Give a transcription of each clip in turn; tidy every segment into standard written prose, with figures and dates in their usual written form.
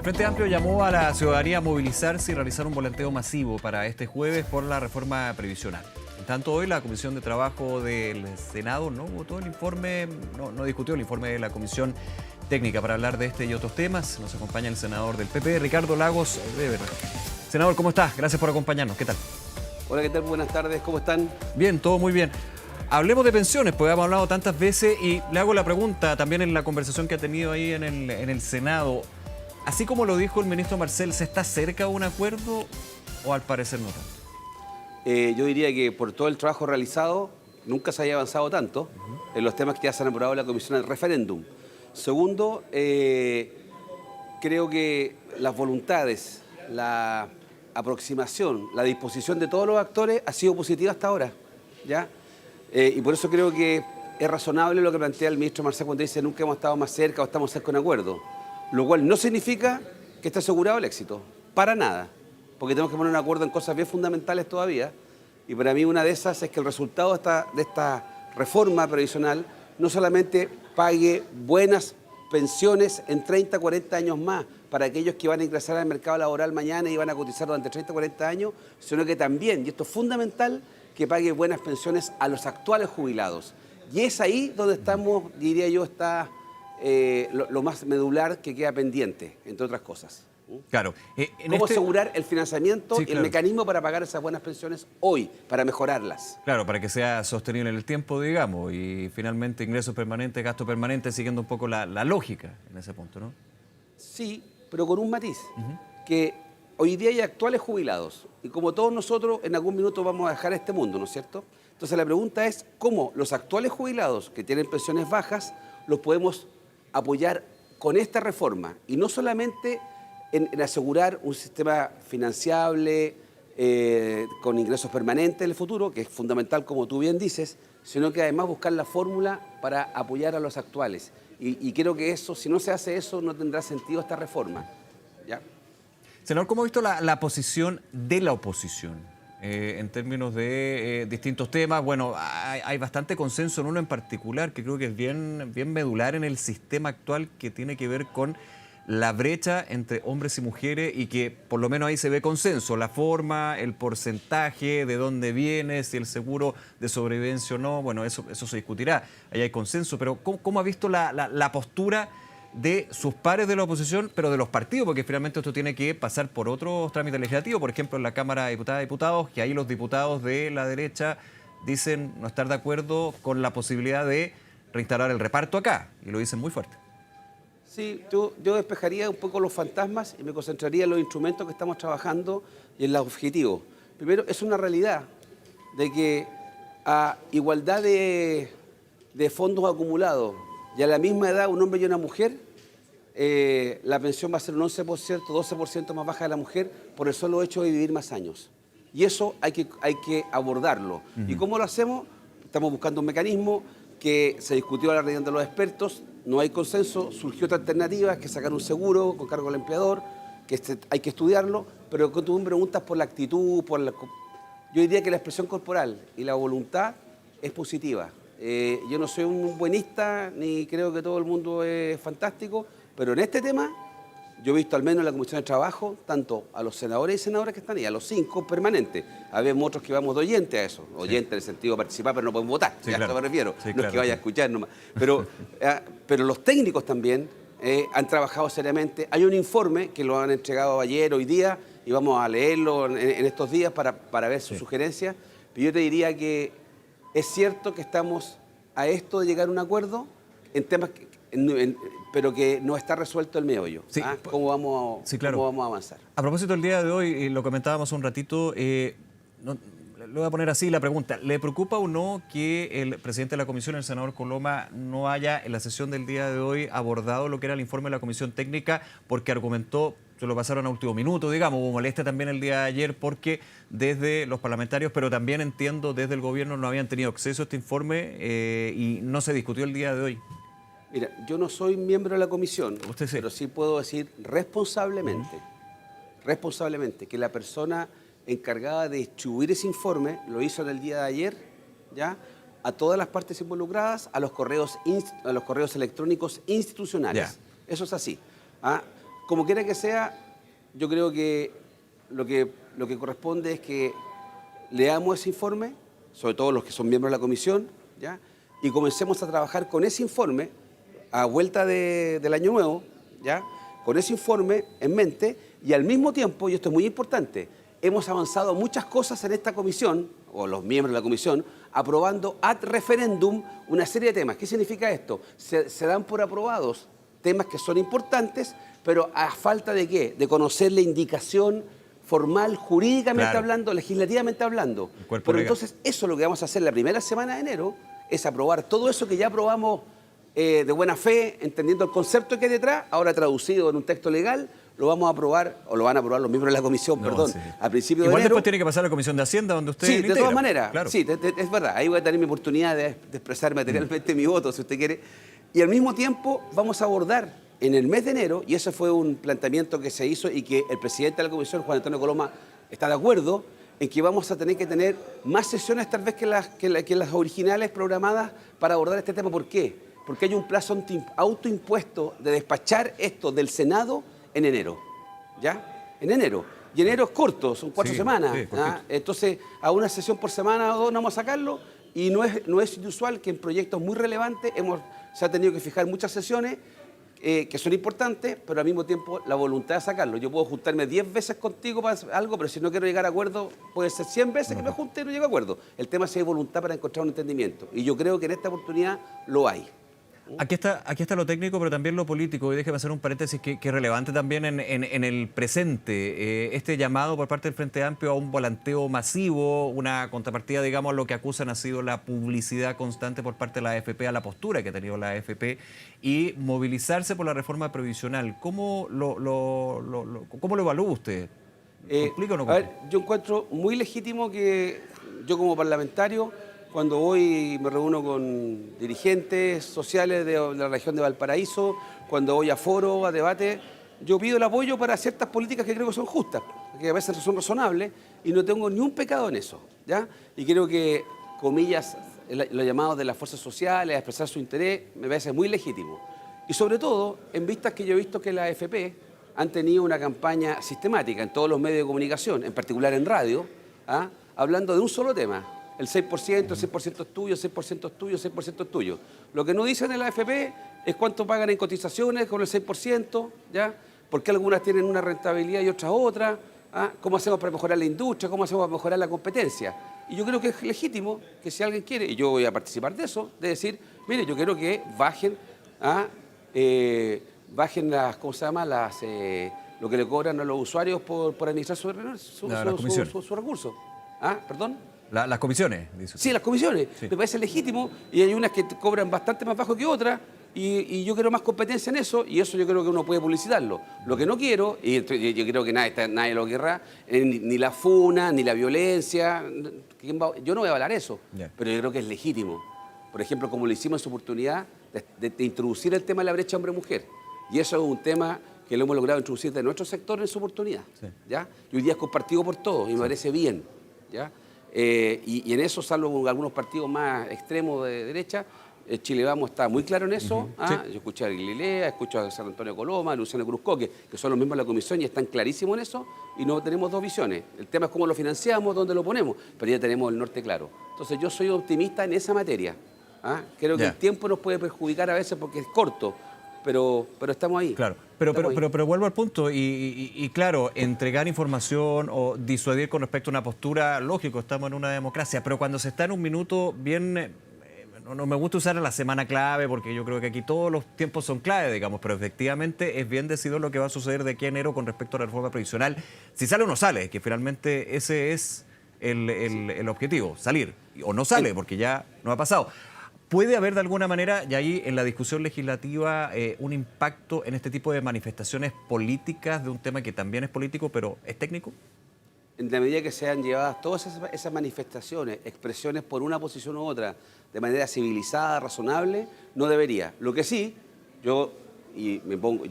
Frente Amplio llamó a la ciudadanía a movilizarse y realizar un volanteo masivo para este jueves por la reforma previsional. En tanto, hoy la Comisión de Trabajo del Senado no votó el informe, no discutió el informe de la Comisión Técnica. Para hablar de este y otros temas, nos acompaña el senador del PP, Ricardo Lagos Weber. Senador, ¿cómo está? Gracias por acompañarnos. ¿Qué tal? Hola, ¿qué tal? Buenas tardes, ¿cómo están? Bien, todo muy bien. Hablemos de pensiones, pues hemos hablado tantas veces y le hago la pregunta también en la conversación que ha tenido ahí en el Senado. Así como lo dijo el ministro Marcel, ¿se está cerca de un acuerdo o al parecer no tanto? Yo diría que por todo el trabajo realizado nunca se haya avanzado tanto en los temas que ya se han aprobado en la Comisión del Referéndum. Segundo, creo que las voluntades, la aproximación, la disposición de todos los actores ha sido positiva hasta ahora, ¿ya? Y por eso creo que es razonable lo que plantea el ministro Marcel cuando dice nunca hemos estado más cerca o estamos cerca de un acuerdo. Lo cual no significa que esté asegurado el éxito, para nada, porque tenemos que poner un acuerdo en cosas bien fundamentales todavía, y para mí una de esas es que el resultado de esta reforma previsional no solamente pague buenas pensiones en 30, 40 años más para aquellos que van a ingresar al mercado laboral mañana y van a cotizar durante 30, 40 años, sino que también, y esto es fundamental, que pague buenas pensiones a los actuales jubilados. Y es ahí donde estamos, diría yo, está lo más medular que queda pendiente, entre otras cosas. Claro. ¿Cómo asegurar el financiamiento y claro, el mecanismo para pagar esas buenas pensiones hoy, para mejorarlas? Claro, para que sea sostenible en el tiempo, digamos, y finalmente ingresos permanentes, gasto permanente, siguiendo un poco la lógica en ese punto, ¿no? Sí, pero con un matiz, que hoy día hay actuales jubilados, y como todos nosotros en algún minuto vamos a dejar este mundo, ¿no es cierto? Entonces la pregunta es cómo los actuales jubilados que tienen pensiones bajas los podemos apoyar con esta reforma, y no solamente en asegurar un sistema financiable con ingresos permanentes en el futuro, que es fundamental como tú bien dices, sino que además buscar la fórmula para apoyar a los actuales. Y creo que eso, si no se hace eso, no tendrá sentido esta reforma. ¿Ya? Senador, ¿cómo ha visto la posición de la oposición en términos de distintos temas? Bueno, hay bastante consenso en uno en particular que creo que es bien medular en el sistema actual, que tiene que ver con la brecha entre hombres y mujeres, y que por lo menos ahí se ve consenso, la forma, el porcentaje, de dónde viene, si el seguro de sobrevivencia o no, bueno, eso se discutirá, ahí hay consenso, pero ¿cómo ha visto la postura de sus pares de la oposición, pero de los partidos? Porque finalmente esto tiene que pasar por otros trámites legislativos, por ejemplo en la Cámara de Diputadas y Diputados, que ahí los diputados de la derecha dicen no estar de acuerdo con la posibilidad de reinstalar el reparto acá, y lo dicen muy fuerte. Sí, yo despejaría un poco los fantasmas y me concentraría en los instrumentos que estamos trabajando y en los objetivos. Primero, es una realidad de que a igualdad de fondos acumulados y a la misma edad un hombre y una mujer, la pensión va a ser un 11%, 12% más baja de la mujer por el solo hecho de vivir más años. Y eso hay que abordarlo. ¿Y cómo lo hacemos? Estamos buscando un mecanismo que se discutió a la reunión de los expertos, no hay consenso, surgió otra alternativa, que sacar un seguro con cargo al empleador, que hay que estudiarlo, pero cuando tú me preguntas por la actitud, yo diría que la expresión corporal y la voluntad es positiva. Yo no soy un buenista, ni creo que todo el mundo es fantástico, pero en este tema yo he visto al menos en la Comisión de Trabajo, tanto a los senadores y senadoras que están ahí, a los 5 permanentes. Habemos otros que vamos de oyente a eso, oyente en el sentido de participar, pero no podemos votar, sí, ya claro. a eso me refiero, Sí, no claro, es que vaya a escuchar nomás. Pero los técnicos también han trabajado seriamente. Hay un informe que lo han entregado ayer, hoy día, y vamos a leerlo en estos días para ver sus sugerencias. Pero yo te diría que es cierto que estamos a esto de llegar a un acuerdo en temas pero que no está resuelto el meollo. Sí, ¿Cómo vamos a avanzar? A propósito del día de hoy, y lo comentábamos un ratito, le voy a poner así la pregunta. ¿Le preocupa o no que el presidente de la comisión, el senador Coloma, no haya en la sesión del día de hoy abordado lo que era el informe de la comisión técnica, porque argumentó, se lo pasaron a último minuto, digamos, hubo molestia también el día de ayer porque desde los parlamentarios, pero también entiendo desde el gobierno, no habían tenido acceso a este informe y no se discutió el día de hoy? Mira, yo no soy miembro de la comisión, Usted sí. pero sí puedo decir responsablemente que la persona encargada de distribuir ese informe lo hizo en el día de ayer, ¿ya?, a todas las partes involucradas, a los correos electrónicos institucionales. Ya. Eso es así. como quiera que sea, yo creo que lo que corresponde es que leamos ese informe, sobre todo los que son miembros de la comisión, ¿ya? Y comencemos a trabajar con ese informe a vuelta del año nuevo, ¿ya? Con ese informe en mente y al mismo tiempo, y esto es muy importante, hemos avanzado muchas cosas en esta comisión, o los miembros de la comisión, aprobando ad referendum una serie de temas. ¿Qué significa esto? Se dan por aprobados temas que son importantes, pero a falta de ¿qué? De conocer la indicación formal, jurídicamente hablando, legislativamente hablando. Pero entonces eso es lo que vamos a hacer la primera semana de enero, es aprobar todo eso que ya aprobamos de buena fe, entendiendo el concepto que hay detrás, ahora traducido en un texto legal, lo vamos a aprobar, o lo van a aprobar los miembros de la comisión, sí. A principios de enero. Igual después tiene que pasar a la Comisión de Hacienda, donde usted sí, de todas maneras, claro. Sí, es verdad, ahí voy a tener mi oportunidad de expresar materialmente mi voto, si usted quiere. Y al mismo tiempo vamos a abordar en el mes de enero, y ese fue un planteamiento que se hizo y que el presidente de la comisión, Juan Antonio Coloma, está de acuerdo, en que vamos a tener que tener más sesiones tal vez que las originales programadas para abordar este tema. ¿Por qué? Porque hay un plazo autoimpuesto de despachar esto del Senado en enero, ¿ya? En enero. Y enero es corto, son 4 semanas. Sí, entonces, a una sesión por semana o 2 no vamos a sacarlo, y no es inusual que en proyectos muy relevantes se ha tenido que fijar muchas sesiones que son importantes, pero al mismo tiempo la voluntad de sacarlo. Yo puedo juntarme 10 veces contigo para algo, pero si no quiero llegar a acuerdo, puede ser 100 veces que me junte y no llego a acuerdo. El tema es si hay voluntad para encontrar un entendimiento. Y yo creo que en esta oportunidad lo hay. Aquí está lo técnico, pero también lo político. Y déjeme hacer un paréntesis que es relevante también en el presente. Este llamado por parte del Frente Amplio a un volanteo masivo, una contrapartida, digamos, lo que acusan ha sido la publicidad constante por parte de la AFP a la postura que ha tenido la AFP y movilizarse por la reforma previsional. ¿Cómo lo evalúa usted? ¿Explica o no? A ver, yo encuentro muy legítimo que yo como parlamentario, cuando voy me reúno con dirigentes sociales de la región de Valparaíso, cuando voy a foro, a debate, yo pido el apoyo para ciertas políticas que creo que son justas, que a veces son razonables, y no tengo ni un pecado en eso, ¿ya? Y creo que, comillas, los llamados de las fuerzas sociales a expresar su interés, me parece muy legítimo. Y sobre todo, en vistas que yo he visto que la AFP han tenido una campaña sistemática en todos los medios de comunicación, en particular en radio, hablando de un solo tema. El 6%, el 6% es tuyo, el 6% es tuyo, el 6% es tuyo. Lo que no dicen en la AFP es cuánto pagan en cotizaciones con el 6%, ¿ya? ¿Por qué algunas tienen una rentabilidad y otras otra? ¿Cómo hacemos para mejorar la industria? ¿Cómo hacemos para mejorar la competencia? Y yo creo que es legítimo que si alguien quiere, y yo voy a participar de eso, de decir, mire, yo quiero que bajen las, ¿cómo se llama? Lo que le cobran a los usuarios por administrar su recurso. ¿Perdón? Las comisiones, dice usted. Sí, las comisiones. Sí. Me parece legítimo y hay unas que cobran bastante más bajo que otras y yo quiero más competencia en eso y eso yo creo que uno puede publicitarlo. Lo que no quiero, y yo creo que nadie lo querrá, ni la funa, ni la violencia, yo no voy a avalar eso, pero yo creo que es legítimo. Por ejemplo, como lo hicimos en su oportunidad de introducir el tema de la brecha hombre-mujer. Y eso es un tema que lo hemos logrado introducir de nuestro sector en su oportunidad. Sí. ¿Ya? Y hoy día es compartido por todos y me parece bien. ¿Ya? Y en eso, salvo algunos partidos más extremos de derecha, Chile Vamos está muy claro en eso. Sí. Yo escuché a Galilea, escucho a San Antonio Coloma, a Luciano Cruzcoque, que son los mismos de la comisión y están clarísimos en eso, y no tenemos dos visiones. El tema es cómo lo financiamos, dónde lo ponemos, pero ya tenemos el norte claro. Entonces yo soy optimista en esa materia. Creo que el tiempo nos puede perjudicar a veces porque es corto, pero estamos ahí. Claro, pero vuelvo al punto y claro, entregar información o disuadir con respecto a una postura, lógico, estamos en una democracia, pero cuando se está en un minuto bien, no me gusta usar la semana clave porque yo creo que aquí todos los tiempos son clave, digamos, pero efectivamente es bien decidido lo que va a suceder de aquí a enero con respecto a la reforma previsional, si sale o no sale, que finalmente ese es el objetivo, salir, o no sale porque ya no ha pasado. ¿Puede haber de alguna manera, y ahí en la discusión legislativa, un impacto en este tipo de manifestaciones políticas de un tema que también es político, pero es técnico? En la medida que sean llevadas todas esas manifestaciones, expresiones por una posición u otra, de manera civilizada, razonable, no debería. Lo que sí, yo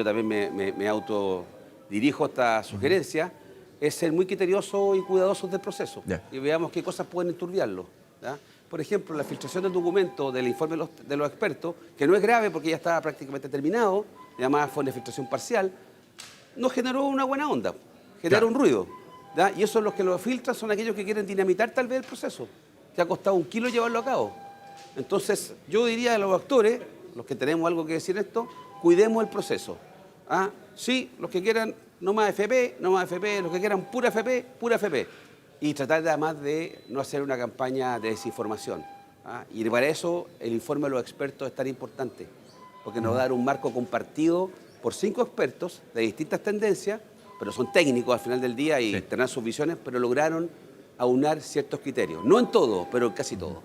también me autodirijo a esta sugerencia, es ser muy criterioso y cuidadosos del proceso. Y veamos qué cosas pueden enturbiarlo. ¿Ya? Por ejemplo, la filtración del documento del informe de los expertos, que no es grave porque ya estaba prácticamente terminado, además fue una filtración parcial, no generó una buena onda, generó un ruido. ¿Ya? Y eso los que lo filtran son aquellos que quieren dinamitar tal vez el proceso, que ha costado 1 kilo llevarlo a cabo. Entonces, yo diría a los actores, los que tenemos algo que decir en esto, cuidemos el proceso. ¿Ah? Sí, los que quieran no más FP, no más FP, los que quieran pura FP, pura FP. Y tratar además de no hacer una campaña de desinformación. ¿Ah? Y para eso el informe de los expertos es tan importante, porque nos va a dar un marco compartido por 5 expertos de distintas tendencias, pero son técnicos al final del día y tendrán sus visiones, pero lograron aunar ciertos criterios. No en todo, pero en casi todo.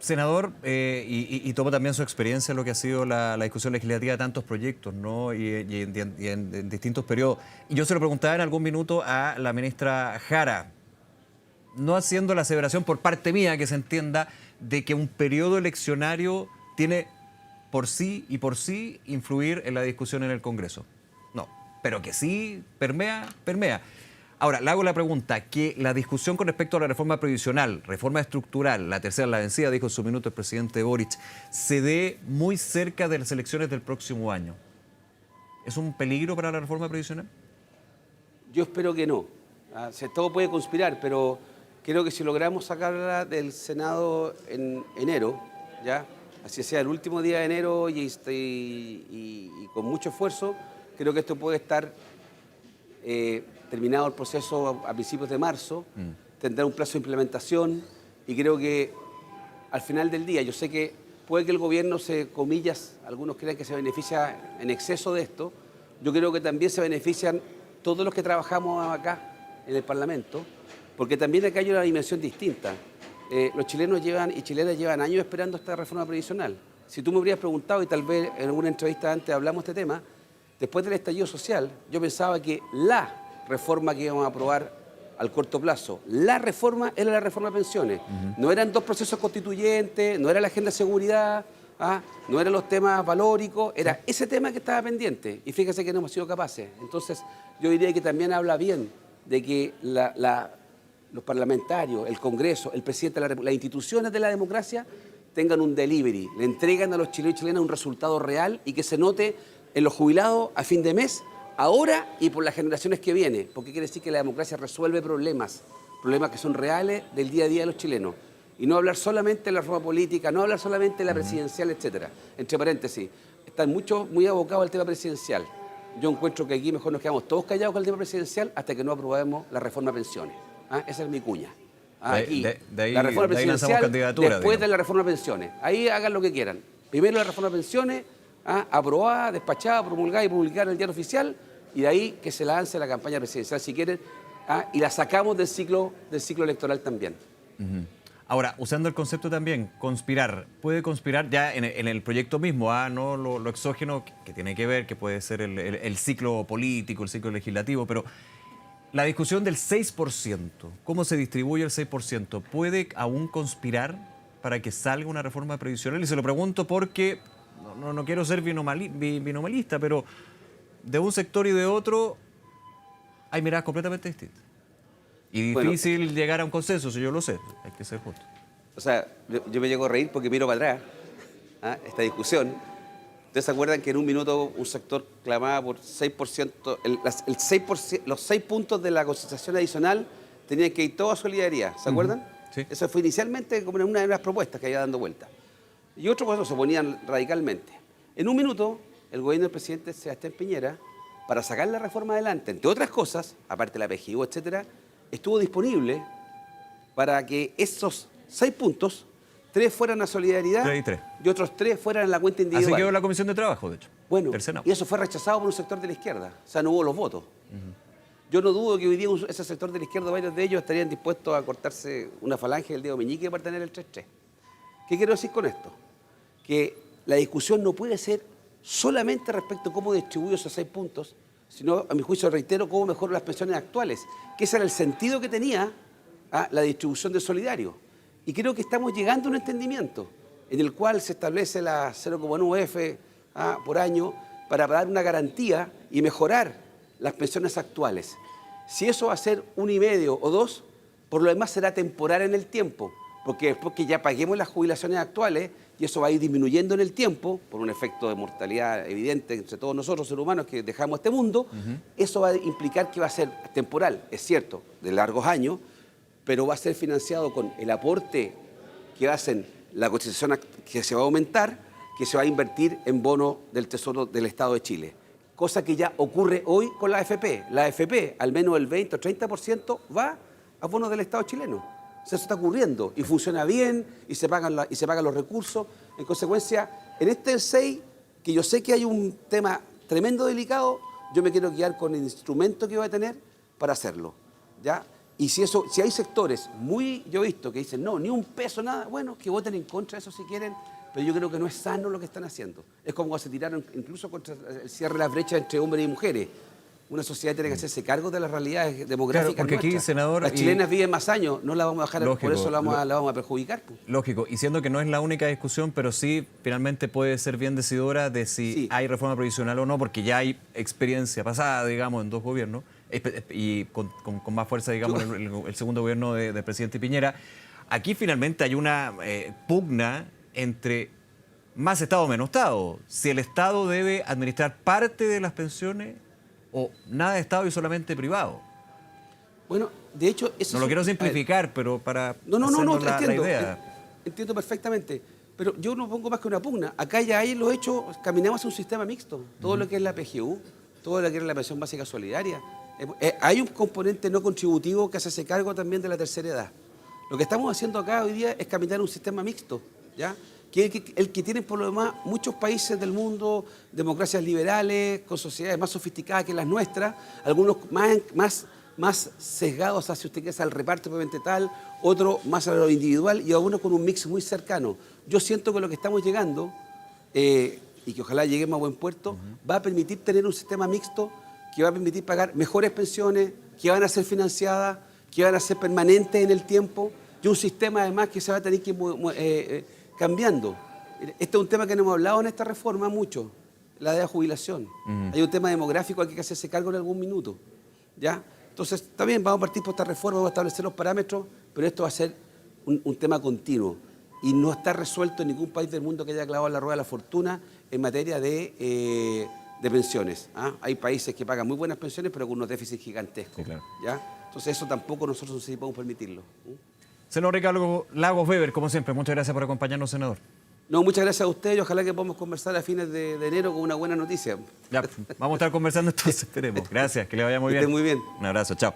Senador, y tomo también su experiencia en lo que ha sido la discusión legislativa de tantos proyectos, ¿no? y en distintos periodos. Y yo se lo preguntaba en algún minuto a la ministra Jara, no haciendo la aseveración por parte mía, que se entienda, de que un periodo eleccionario tiene por sí influir en la discusión en el Congreso. No, pero que sí permea. Ahora, le hago la pregunta, que la discusión con respecto a la reforma previsional, reforma estructural, la tercera la vencida, dijo en su minuto el presidente Boric, se dé muy cerca de las elecciones del próximo año. ¿Es un peligro para la reforma previsional? Yo espero que no. Todo puede conspirar, pero creo que si logramos sacarla del Senado en enero, ¿ya? Así sea el último día de enero y con mucho esfuerzo, creo que esto puede estar terminado el proceso a principios de marzo, tendrá un plazo de implementación y creo que al final del día, yo sé que puede que el gobierno comillas, algunos crean que se beneficia en exceso de esto, yo creo que también se benefician todos los que trabajamos acá en el Parlamento, porque también acá hay una dimensión distinta. Los chilenos y chilenas llevan años esperando esta reforma previsional. Si tú me hubieras preguntado, y tal vez en alguna entrevista antes hablamos de este tema, después del estallido social, yo pensaba que la reforma que íbamos a aprobar al corto plazo, la reforma era la reforma de pensiones. No eran 2 procesos constituyentes, no era la agenda de seguridad, no eran los temas valóricos, era ese tema que estaba pendiente. Y fíjese que no hemos sido capaces. Entonces, yo diría que también habla bien de que los parlamentarios, el Congreso, el presidente de las instituciones de la democracia tengan un delivery, le entregan a los chilenos y chilenas un resultado real y que se note en los jubilados a fin de mes, ahora y por las generaciones que vienen, porque quiere decir que la democracia resuelve problemas que son reales del día a día de los chilenos. Y no hablar solamente de la reforma política, no hablar solamente de la presidencial, etcétera. Entre paréntesis, están muy abocados al tema presidencial. Yo encuentro que aquí mejor nos quedamos todos callados con el tema presidencial hasta que no aprobemos la reforma de pensiones. Esa es mi cuña. Aquí, la reforma presidencial, después de la reforma de pensiones. Ahí hagan lo que quieran. Primero la reforma de pensiones, aprobada, despachada, promulgada y publicada en el diario oficial, y de ahí que se lance la campaña presidencial, si quieren, y la sacamos del ciclo electoral también. Ahora, usando el concepto también, conspirar, puede conspirar ya en el proyecto mismo, no lo exógeno que tiene que ver, que puede ser el ciclo político, el ciclo legislativo, pero la discusión del 6%, ¿cómo se distribuye el 6%? ¿Puede aún conspirar para que salga una reforma previsional? Y se lo pregunto porque no quiero ser binomalista, pero de un sector y de otro hay miradas completamente distintas. Y difícil llegar a un consenso, si yo lo sé, hay que ser justo. O sea, yo me llego a reír porque miro para atrás esta discusión. ¿Ustedes se acuerdan que en un minuto un sector clamaba por 6%, los 6 puntos de la constitución adicional tenían que ir todos a solidaridad? ¿Se acuerdan? Sí. Eso fue inicialmente como una de las propuestas que había dando vuelta. Y otros pues, se oponían radicalmente. En un minuto, el gobierno del presidente Sebastián Piñera, para sacar la reforma adelante, entre otras cosas, aparte de la PGU, etcétera, estuvo disponible para que esos 6 puntos, 3 fueran a solidaridad 3 y 3. y otros 3 fueran en la cuenta individual. Así quedó la Comisión de Trabajo, de hecho. Bueno, del Senado. y eso fue rechazado por un sector de la izquierda. O sea, no hubo los votos. Yo no dudo que hoy día ese sector de la izquierda, varios de ellos estarían dispuestos a cortarse una falange del dedo meñique para tener el 3-3. ¿Qué quiero decir con esto? Que la discusión no puede ser solamente respecto a cómo distribuyo esos 6 puntos, sino, a mi juicio, reitero, cómo mejoro las pensiones actuales, que ese era el sentido que tenía la distribución del solidario. Y creo que estamos llegando a un entendimiento en el cual se establece la 0,9F por año para dar una garantía y mejorar las pensiones actuales. Si eso va a ser 1,5 o 2, por lo demás será temporal en el tiempo, porque después que ya paguemos las jubilaciones actuales, y eso va a ir disminuyendo en el tiempo, por un efecto de mortalidad evidente entre todos nosotros, seres humanos, que dejamos este mundo, eso va a implicar que va a ser temporal, es cierto, de largos años, pero va a ser financiado con el aporte que hacen la cotización que se va a aumentar, que se va a invertir en bonos del Tesoro del Estado de Chile. Cosa que ya ocurre hoy con la AFP. La AFP, al menos el 20 o 30% va a bonos del Estado chileno. O sea, eso está ocurriendo y funciona bien y se pagan los recursos. En consecuencia, en este 6, que yo sé que hay un tema tremendo delicado, yo me quiero guiar con el instrumento que voy a tener para hacerlo, ¿ya? Y si hay sectores yo he visto que dicen, no, ni un peso, nada, bueno, que voten en contra de eso si quieren, pero yo creo que no es sano lo que están haciendo. Es como cuando se tiraron incluso contra el cierre de las brechas entre hombres y mujeres. Una sociedad tiene que hacerse cargo de las realidades demográficas. Claro, porque aquí, nuestras. senador, Las chilenas viven más años, no las vamos a dejar, lógico, por eso la vamos a perjudicar. Pues. Lógico, y siendo que no es la única discusión, pero sí finalmente puede ser bien decidora de si hay reforma previsional o no, porque ya hay experiencia pasada, digamos, en 2 gobiernos, y con más fuerza, digamos, el segundo gobierno del presidente Piñera. Aquí finalmente hay una pugna entre más Estado o menos Estado. Si el Estado debe administrar parte de las pensiones o nada de Estado y solamente privado. Bueno, de hecho... No lo quiero simplificar, pero para No, la entiendo. idea. Entiendo perfectamente. Pero yo no pongo más que una pugna. Acá ya hay los hechos, caminamos a un sistema mixto. Todo lo que es la PGU, todo lo que es la pensión básica solidaria. Hay un componente no contributivo que hace cargo también de la tercera edad. Lo que estamos haciendo acá hoy día es caminar un sistema mixto, ¿ya? El que tienen por lo demás muchos países del mundo, democracias liberales, con sociedades más sofisticadas que las nuestras, algunos más sesgados hacia usted que es al reparto propiamente tal, otros más a lo individual y algunos con un mix muy cercano. Yo siento que lo que estamos llegando, y que ojalá lleguemos a buen puerto, va a permitir tener un sistema mixto que va a permitir pagar mejores pensiones, que van a ser financiadas, que van a ser permanentes en el tiempo, y un sistema además que se va a tener que ir cambiando. Este es un tema que no hemos hablado en esta reforma mucho, la de la jubilación. Hay un tema demográfico al que hay que hacerse cargo en algún minuto, ¿ya? Entonces, está bien, vamos a partir por esta reforma, vamos a establecer los parámetros, pero esto va a ser un tema continuo y no está resuelto en ningún país del mundo que haya clavado la rueda de la fortuna en materia de pensiones. ¿Ah? Hay países que pagan muy buenas pensiones, pero con unos déficits gigantescos. Sí, claro. ¿Ya? Entonces, eso tampoco nosotros sí podemos permitirlo. Senador Ricardo Lagos Weber, como siempre, muchas gracias por acompañarnos, senador. No, muchas gracias a usted y ojalá que podamos conversar a fines de enero con una buena noticia. Ya, vamos a estar conversando entonces, esperemos. Gracias, que le vaya muy bien. Que esté muy bien. Un abrazo, chao.